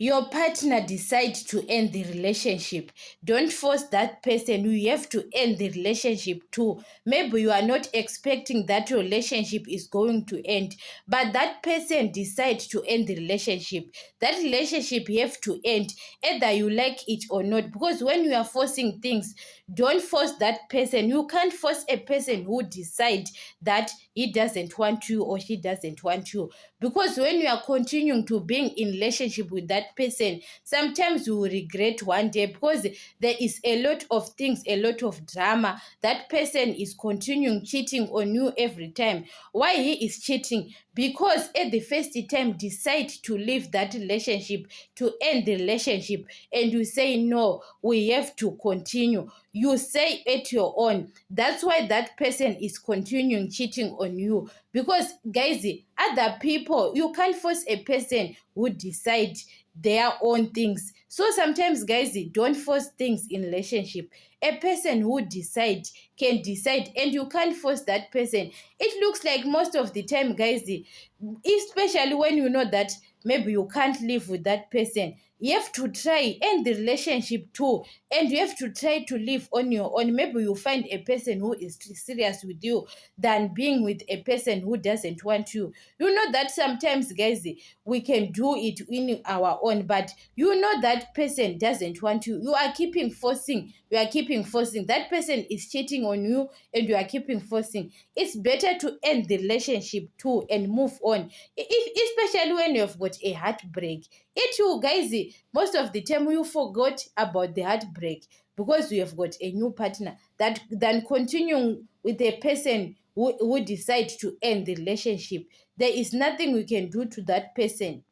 your partner decides to end the relationship, don't force that person. You have to end the relationship too. Maybe you are not expecting that relationship is going to end, but that person decides to end the relationship. That relationship you have to end, either you like it or not. Because when you are forcing things, don't force that person. You can't force a person who decides that he doesn't want you or she doesn't want you. Because when you are continuing to being in relationship with that person, sometimes you will regret one day, because there is a lot of things, a lot of drama. That person is continuing cheating on you every time. Why he is cheating? Because at the first time decide to leave that relationship, to end the relationship, and you say no, we have to continue. You say at your own. That's why that person is continuing cheating on you. Because guys, other people, you can't force a person who decide their own things. So sometimes guys, don't force things in relationship. A person who decide can decide, and you can't force that person. It looks like most of the time guys, especially when you know that maybe you can't live with that person, you have to try end the relationship too, and you have to try to live on your own. Maybe you find a person who is serious with you than being with a person who doesn't want you. You know that sometimes guys, we can do it in our own, but you know that person doesn't want you. You are keeping forcing, that person is cheating on you, and you are keeping forcing. It's better to end the relationship too and move on. Especially when you've got a heartbreak, it you guys, most of the time you forgot about the heartbreak because you have got a new partner, that than continuing with a person who decide to end the relationship. There is nothing we can do to that person.